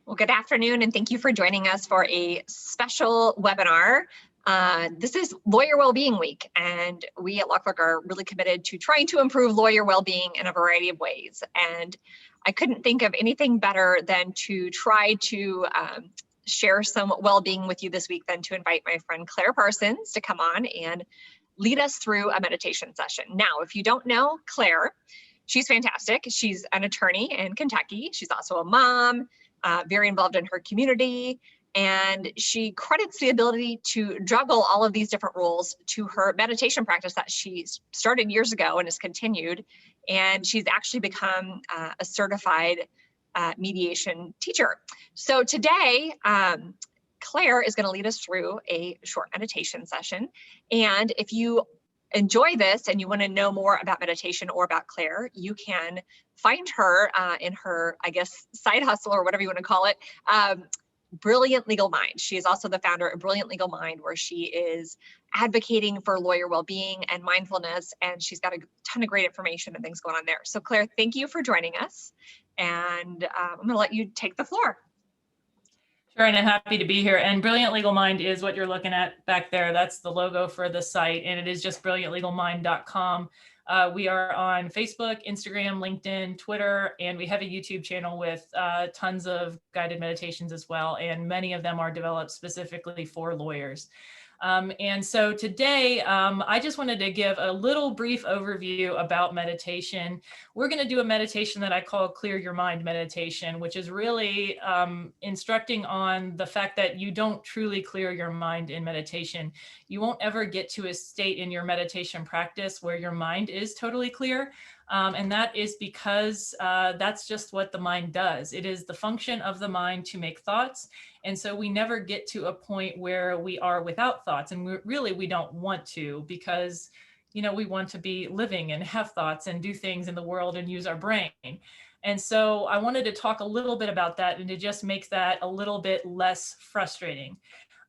Well, good afternoon, and thank you for joining us for a special webinar. This is Lawyer Wellbeing Week, and we at LawCLERK are really committed to trying to improve lawyer well-being in a variety of ways. And I couldn't think of anything better than to try to share some well-being with you this week than to invite my friend Claire Parsons to come on and lead us through a meditation session. Now, if you don't know Claire, she's fantastic. She's an attorney in Kentucky. She's also a mom, very involved in her community, and she credits the ability to juggle all of these different roles to her meditation practice that she started years ago and has continued. And she's actually become a certified mediation teacher. So today, Claire is going to lead us through a short meditation session. And if you enjoy this and you want to know more about meditation or about Claire, you can find her in her, I guess, side hustle or whatever you want to call it, Brilliant Legal Mind. She is also the founder of Brilliant Legal Mind, where she is advocating for lawyer well-being and mindfulness, and she's got a ton of great information and things going on there. So Claire, thank you for joining us, and I'm going to let you take the floor. Sure, and I'm happy to be here. And Brilliant Legal Mind is what you're looking at back there. That's the logo for the site, and it is just brilliantlegalmind.com. We are on Facebook, Instagram, LinkedIn, Twitter, and we have a YouTube channel with tons of guided meditations as well. And many of them are developed specifically for lawyers. And so today, I just wanted to give a little brief overview about meditation. We're going to do a meditation that I call Clear Your Mind meditation, which is really instructing on the fact that you don't truly clear your mind in meditation. You won't ever get to a state in your meditation practice where your mind is totally clear. And that is because that's just what the mind does. It is the function of the mind to make thoughts. And so we never get to a point where we are without thoughts. And we don't want to, because, you know, we want to be living and have thoughts and do things in the world and use our brain. And so I wanted to talk a little bit about that and to just make that a little bit less frustrating.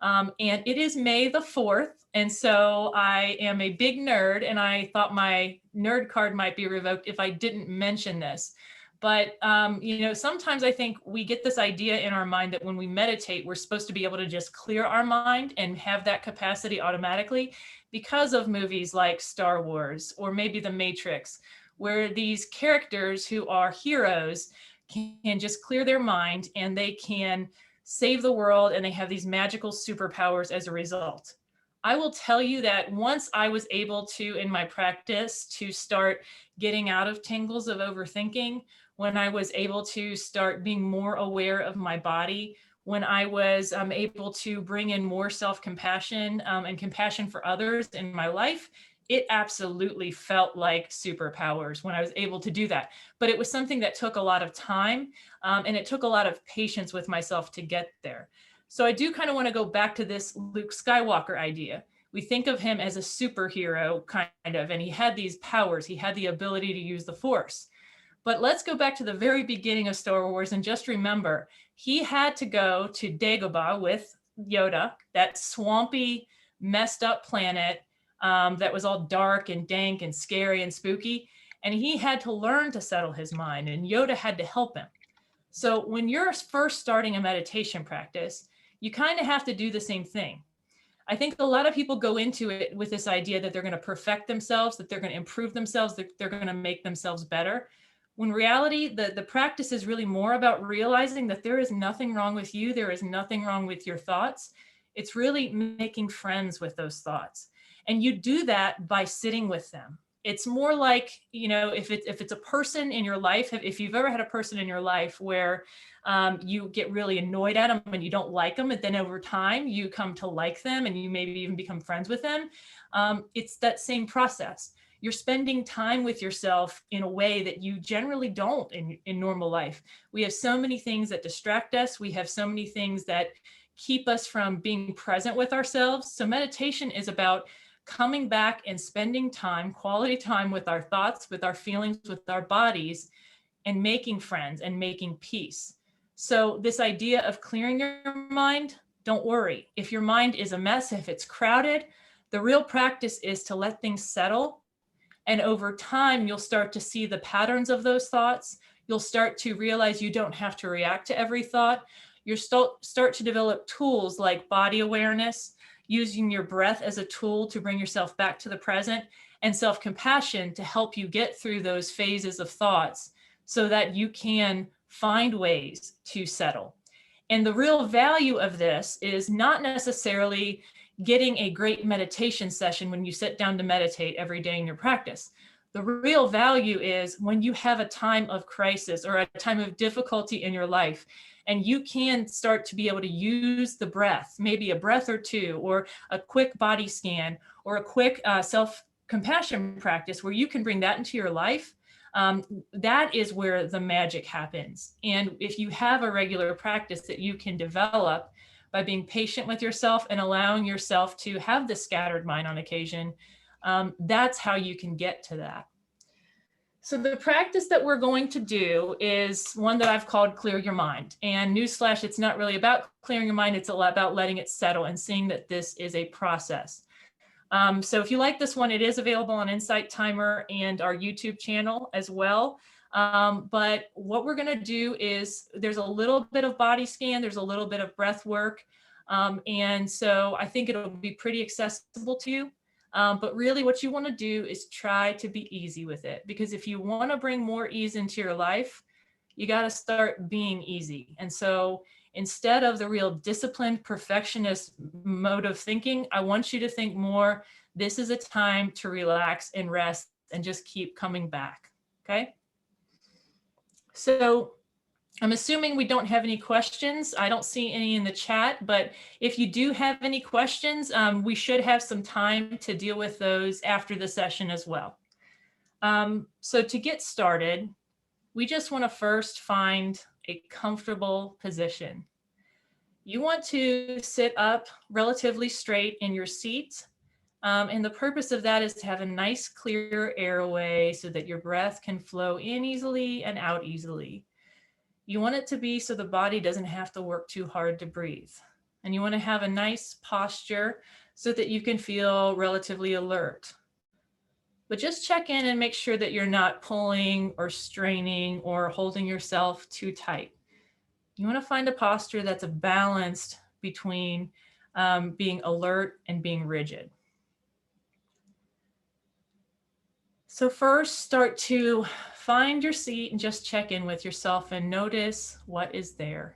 And it is May the 4th. And so I am a big nerd, and I thought my nerd card might be revoked if I didn't mention this. But, you know, sometimes I think we get this idea in our mind that when we meditate, we're supposed to be able to just clear our mind and have that capacity automatically because of movies like Star Wars or maybe The Matrix, where these characters who are heroes can just clear their mind and they can save the world, and they have these magical superpowers as a result. I will tell you that once I was able to, in my practice, to start getting out of tangles of overthinking, when I was able to start being more aware of my body, when I was able to bring in more self-compassion and compassion for others in my life, it absolutely felt like superpowers when I was able to do that. But it was something that took a lot of time and it took a lot of patience with myself to get there. So I do kind of want to go back to this Luke Skywalker idea. We think of him as a superhero kind of, and he had these powers. He had the ability to use the Force. But let's go back to the very beginning of Star Wars and just remember, he had to go to Dagobah with Yoda, that swampy, messed up planet that was all dark and dank and scary and spooky. And he had to learn to settle his mind, and Yoda had to help him. So when you're first starting a meditation practice, you kind of have to do the same thing. I think a lot of people go into it with this idea that they're going to perfect themselves, that they're going to improve themselves, that they're going to make themselves better. When in reality, the practice is really more about realizing that there is nothing wrong with you. There is nothing wrong with your thoughts. It's really making friends with those thoughts. And you do that by sitting with them. It's more like, you know, if it's a person in your life, if you've ever had a person in your life where you get really annoyed at them and you don't like them, and then over time you come to like them and you maybe even become friends with them, it's that same process. You're spending time with yourself in a way that you generally don't in normal life. We have so many things that distract us. We have so many things that keep us from being present with ourselves. So meditation is about coming back and spending time, quality time with our thoughts, with our feelings, with our bodies, and making friends and making peace. So this idea of clearing your mind, don't worry. If your mind is a mess, if it's crowded, the real practice is to let things settle. And over time, you'll start to see the patterns of those thoughts. You'll start to realize you don't have to react to every thought. You'll start to develop tools like body awareness, using your breath as a tool to bring yourself back to the present, and self-compassion to help you get through those phases of thoughts so that you can find ways to settle. And the real value of this is not necessarily getting a great meditation session when you sit down to meditate every day in your practice. The real value is when you have a time of crisis or a time of difficulty in your life, and you can start to be able to use the breath, maybe a breath or two, or a quick body scan, or a quick self-compassion practice where you can bring that into your life. That is where the magic happens. And if you have a regular practice that you can develop by being patient with yourself and allowing yourself to have the scattered mind on occasion, that's how you can get to that. So the practice that we're going to do is one that I've called Clear Your Mind. And newsflash, it's not really about clearing your mind, it's about letting it settle and seeing that this is a process. So if you like this one, it is available on Insight Timer and our YouTube channel as well. But what we're going to do is there's a little bit of body scan, there's a little bit of breath work. And so I think it'll be pretty accessible to you. But really what you want to do is try to be easy with it, because if you want to bring more ease into your life, you got to start being easy. And so instead of the real disciplined perfectionist mode of thinking, I want you to think more, this is a time to relax and rest and just keep coming back. Okay. So I'm assuming we don't have any questions. I don't see any in the chat, but if you do have any questions, we should have some time to deal with those after the session as well. So to get started, we just want to first find a comfortable position. You want to sit up relatively straight in your seat. And the purpose of that is to have a nice clear airway so that your breath can flow in easily and out easily. You want it to be so the body doesn't have to work too hard to breathe. And you want to have a nice posture so that you can feel relatively alert. But just check in and make sure that you're not pulling or straining or holding yourself too tight. You want to find a posture that's a balanced between being alert and being rigid. So first, start to find your seat and just check in with yourself and notice what is there.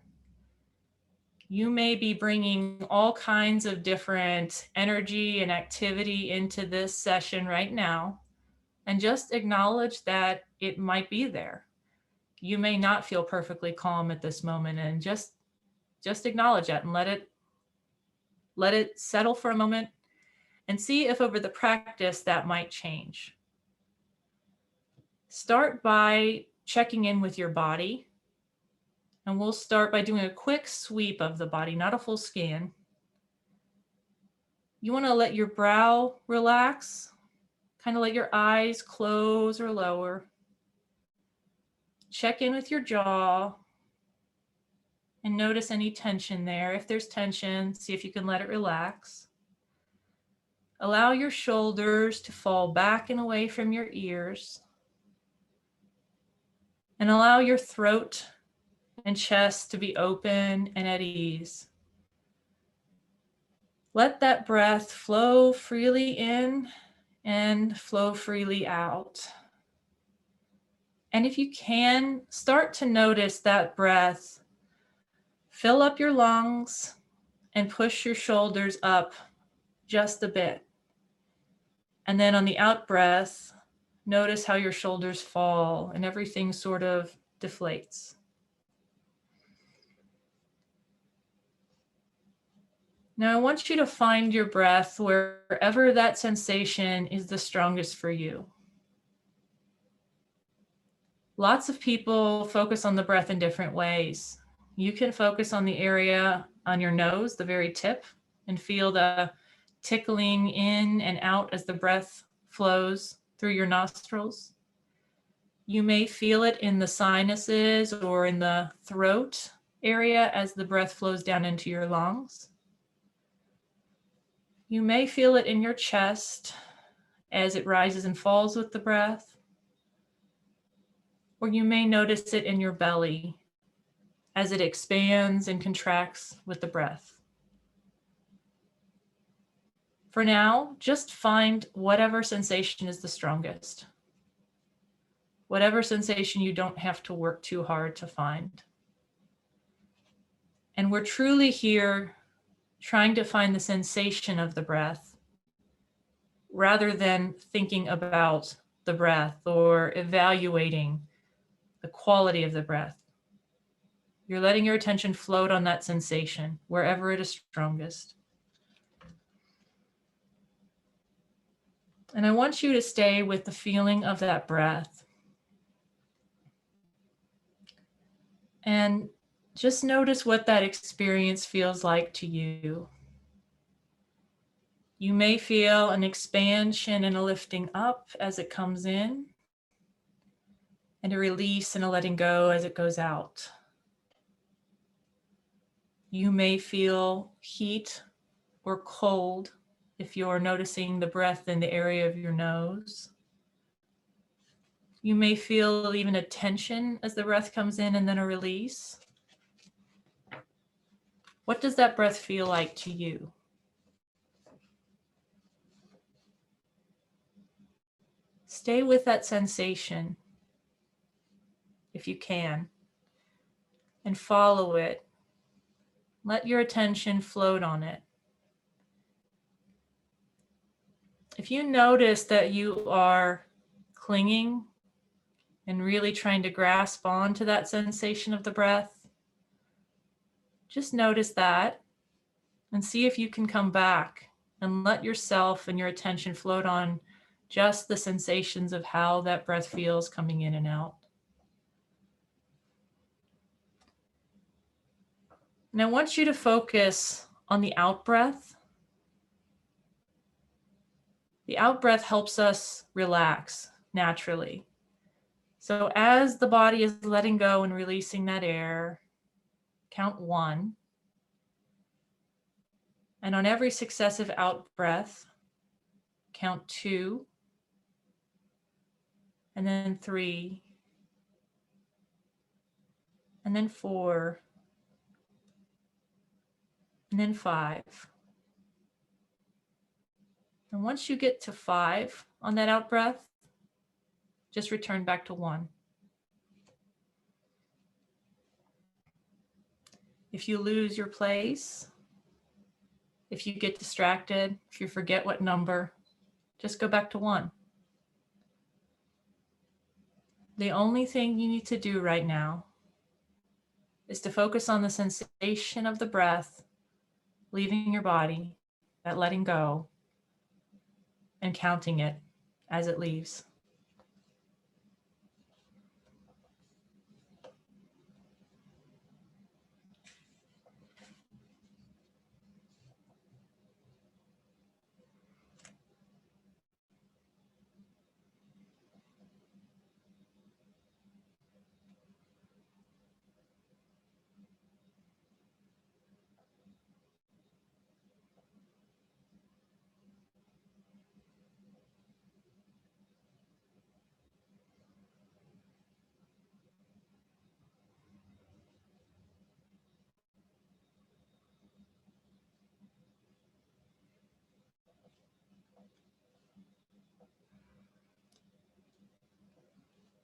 You may be bringing all kinds of different energy and activity into this session right now, and just acknowledge that it might be there. You may not feel perfectly calm at this moment, and just acknowledge that and let it settle for a moment and see if over the practice that might change. Start by checking in with your body, and we'll start by doing a quick sweep of the body, not a full scan. You want to let your brow relax, kind of let your eyes close or lower. Check in with your jaw and notice any tension there. If there's tension, see if you can let it relax. Allow your shoulders to fall back and away from your ears. And allow your throat and chest to be open and at ease. Let that breath flow freely in and flow freely out. And if you can, start to notice that breath fill up your lungs and push your shoulders up just a bit. And then on the out breath, notice how your shoulders fall and everything sort of deflates. Now I want you to find your breath wherever that sensation is the strongest for you. Lots of people focus on the breath in different ways. You can focus on the area on your nose, the very tip, and feel the tickling in and out as the breath flows through your nostrils. You may feel it in the sinuses or in the throat area as the breath flows down into your lungs. You may feel it in your chest as it rises and falls with the breath. or you may notice it in your belly as it expands and contracts with the breath. For now, just find whatever sensation is the strongest, whatever sensation you don't have to work too hard to find. And we're truly here trying to find the sensation of the breath rather than thinking about the breath or evaluating the quality of the breath. You're letting your attention float on that sensation wherever it is strongest. And I want you to stay with the feeling of that breath. And just notice what that experience feels like to you. You may feel an expansion and a lifting up as it comes in, and a release and a letting go as it goes out. You may feel heat or cold if you're noticing the breath in the area of your nose. You may feel even a tension as the breath comes in and then a release. What does that breath feel like to you? Stay with that sensation if you can, and follow it. Let your attention float on it. If you notice that you are clinging and really trying to grasp onto that sensation of the breath, just notice that and see if you can come back and let yourself and your attention float on just the sensations of how that breath feels coming in and out. And I want you to focus on the out breath. The out breath helps us relax naturally. So as the body is letting go and releasing that air, count 1. And on every successive out breath, count 2, and then 3, and then 4, and then 5. And once you get to 5 on that out breath, just return back to 1. If you lose your place, if you get distracted, if you forget what number, just go back to 1. The only thing you need to do right now is to focus on the sensation of the breath leaving your body, that letting go, and counting it as it leaves.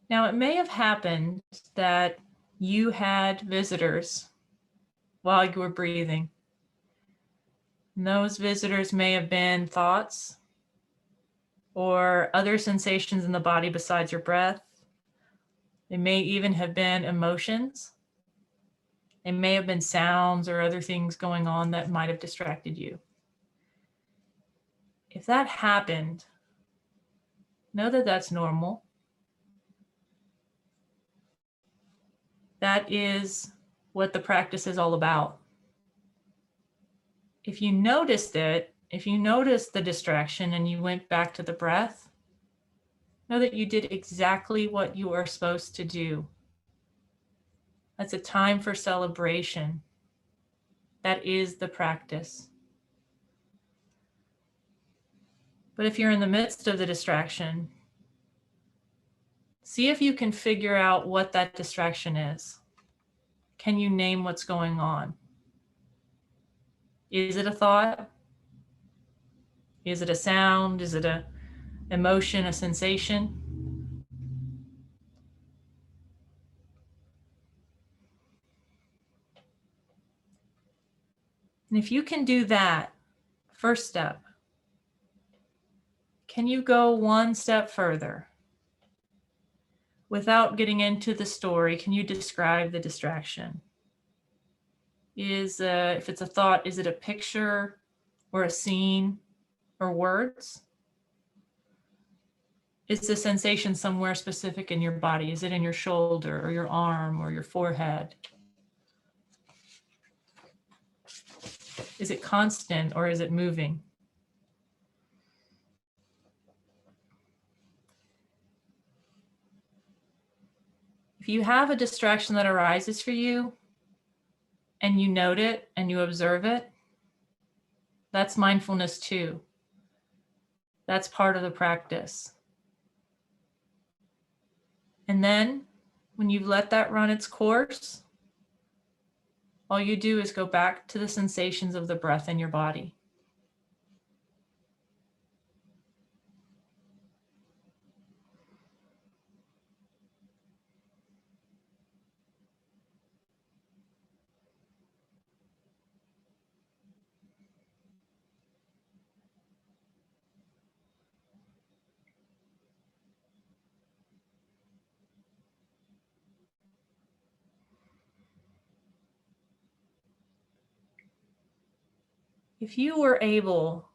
Now, it may have happened that you had visitors while you were breathing. And those visitors may have been thoughts or other sensations in the body besides your breath. They may even have been emotions. They may have been sounds or other things going on that might have distracted you. If that happened, know that that's normal. That is what the practice is all about. If you noticed it, if you noticed the distraction and you went back to the breath, know that you did exactly what you are supposed to do. That's a time for celebration. That is the practice. But if you're in the midst of the distraction, See if you can figure out what that distraction is. Can you name what's going on? Is it a thought? Is it a sound? Is it a emotion, a sensation? And if you can do that, first step, can you go one step further? Without getting into the story, can you describe the distraction? If it's a thought, is it a picture or a scene or words? Is the sensation somewhere specific in your body? Is it in your shoulder or your arm or your forehead? Is it constant or is it moving? If you have a distraction that arises for you and you note it and you observe it, that's mindfulness too. That's part of the practice. And then when you've let that run its course, all you do is go back to the sensations of the breath in your body. If you were able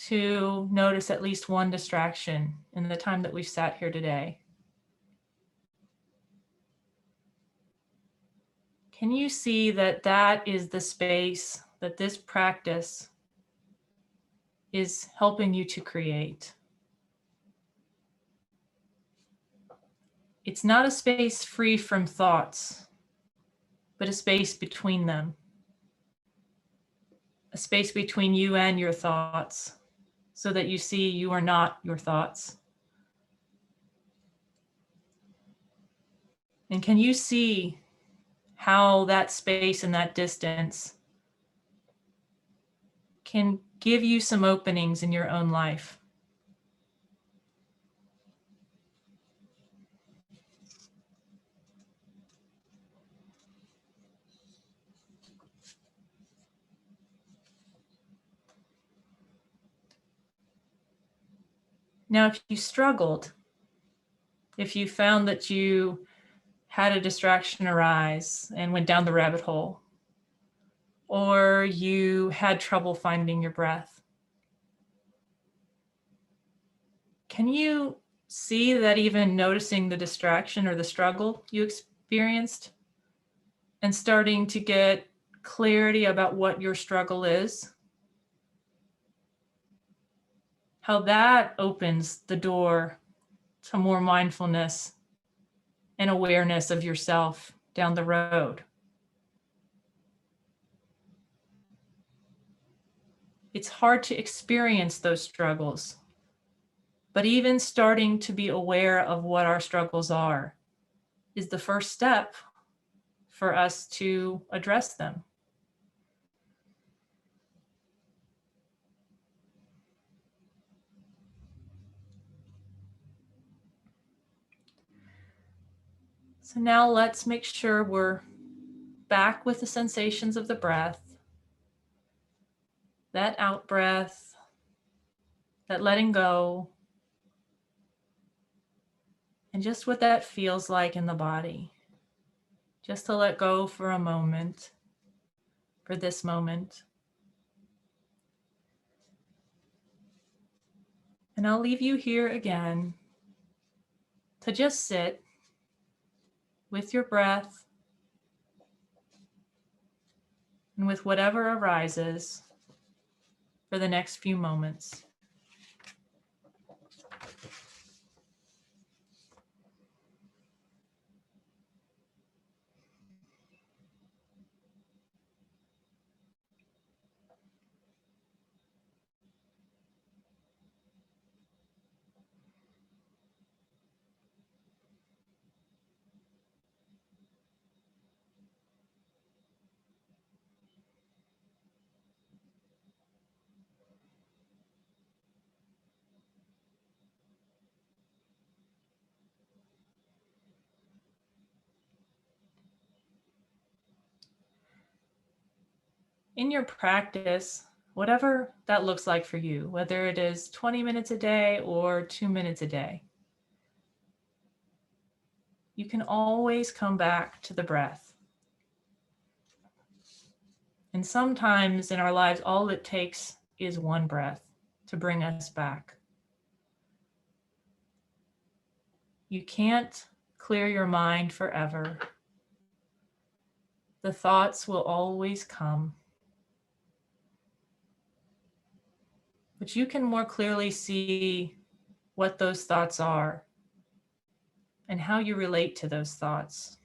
to notice at least one distraction in the time that we've sat here today, can you see that that is the space that this practice is helping you to create? It's not a space free from thoughts, but a space between them. A space between you and your thoughts, so that you see you are not your thoughts. And can you see how that space and that distance can give you some openings in your own life? Now, if you struggled, if you found that you had a distraction arise and went down the rabbit hole, or you had trouble finding your breath, can you see that even noticing the distraction or the struggle you experienced and starting to get clarity about what your struggle is, how that opens the door to more mindfulness and awareness of yourself down the road? It's hard to experience those struggles, but even starting to be aware of what our struggles are is the first step for us to address them. So now let's make sure we're back with the sensations of the breath, that out breath, that letting go, and just what that feels like in the body. Just to let go for a moment, for this moment. And I'll leave you here again to just sit with your breath and with whatever arises for the next few moments. in your practice, whatever that looks like for you, whether it is 20 minutes a day or 2 minutes a day, you can always come back to the breath. And sometimes in our lives, all it takes is one breath to bring us back. You can't clear your mind forever. The thoughts will always come. But you can more clearly see what those thoughts are and how you relate to those thoughts.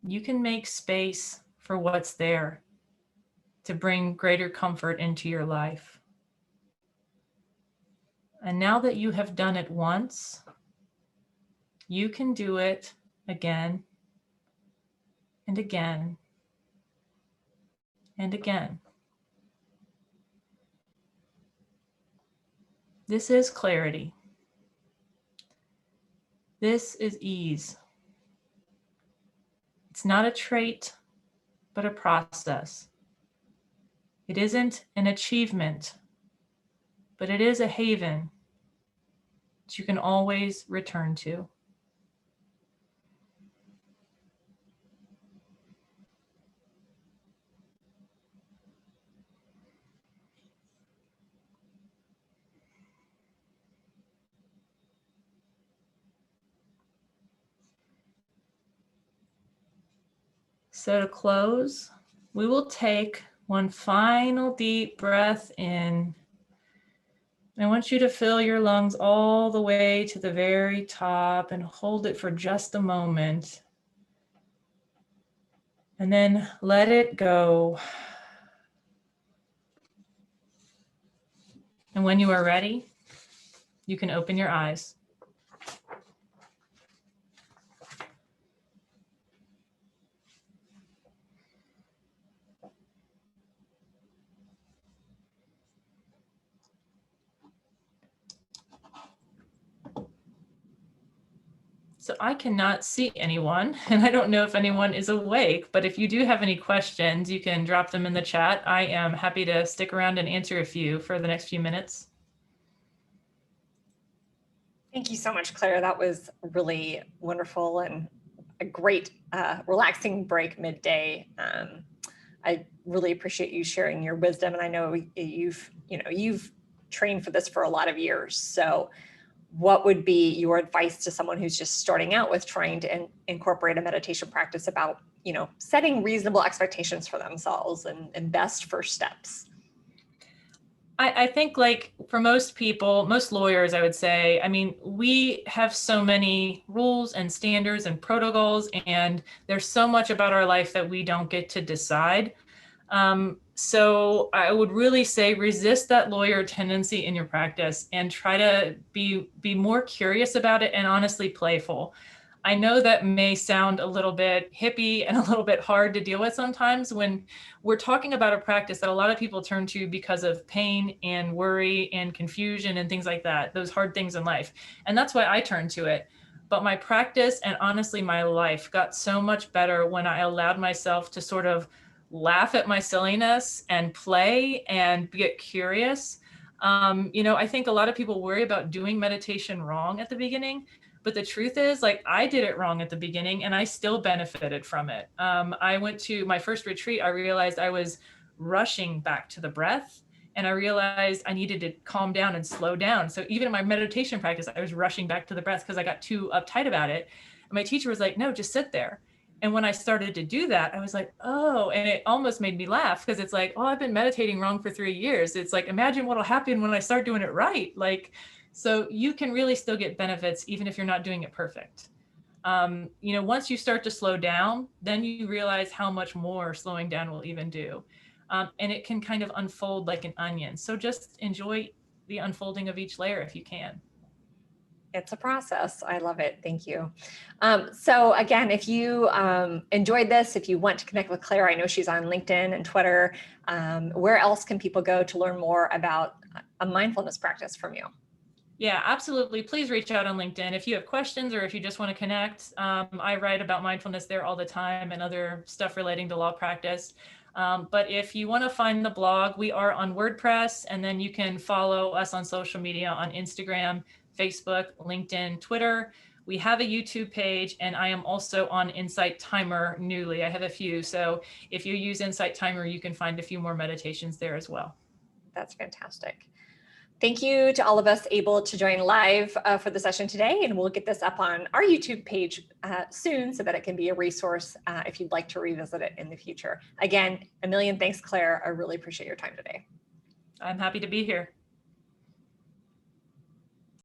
You can make space for what's there to bring greater comfort into your life. And now that you have done it once, you can do it again and again and again. This is clarity. This is ease. It's not a trait, but a process. It isn't an achievement, but it is a haven that you can always return to. So to close, we will take one final deep breath in. I want you to fill your lungs all the way to the very top and hold it for just a moment. And then let it go. And when you are ready, you can open your eyes. So I cannot see anyone, and I don't know if anyone is awake, but if you do have any questions, you can drop them in the chat. I am happy to stick around and answer a few for the next few minutes. Thank you so much, Claire. That was really wonderful and a great relaxing break midday. I really appreciate you sharing your wisdom, and I know you've trained for this for a lot of years. So what would be your advice to someone who's just starting out with trying to incorporate a meditation practice about, setting reasonable expectations for themselves and best first steps? I think, like for most people, most lawyers, I would say, we have so many rules and standards and protocols, and there's so much about our life that we don't get to decide. So I would really say resist that lawyer tendency in your practice and try to be more curious about it and honestly playful. I know that may sound a little bit hippie and a little bit hard to deal with sometimes when we're talking about a practice that a lot of people turn to because of pain and worry and confusion and things like that, those hard things in life. And that's why I turn to it. But my practice and honestly my life got so much better when I allowed myself to sort of laugh at my silliness and play and get curious. I think a lot of people worry about doing meditation wrong at the beginning, but the truth is, like, I did it wrong at the beginning and I still benefited from it. I went to my first retreat. I realized I was rushing back to the breath, and I realized I needed to calm down and slow down. So even in my meditation practice, I was rushing back to the breath because I got too uptight about it. And my teacher was like, no, just sit there. And when I started to do that, I was like, oh, and it almost made me laugh because it's like, oh, I've been meditating wrong for 3 years. It's like, imagine what'll happen when I start doing it right. So you can really still get benefits even if you're not doing it perfect. Once you start to slow down, then you realize how much more slowing down will even do. And it can kind of unfold like an onion. So just enjoy the unfolding of each layer if you can. It's a process. I love it. Thank you. So again, if you enjoyed this, if you want to connect with Claire, I know she's on LinkedIn and Twitter. Where else can people go to learn more about a mindfulness practice from you? Yeah, absolutely. Please reach out on LinkedIn if you have questions or if you just want to connect. I write about mindfulness there all the time and other stuff relating to law practice. But if you want to find the blog, we are on WordPress, and then you can follow us on social media on Instagram, Facebook, LinkedIn, Twitter. We have a YouTube page, and I am also on Insight Timer newly. I have a few. So if you use Insight Timer, you can find a few more meditations there as well. That's fantastic. Thank you to all of us able to join live for the session today, and we'll get this up on our YouTube page soon so that it can be a resource if you'd like to revisit it in the future. Again, a million thanks, Claire. I really appreciate your time today. I'm happy to be here.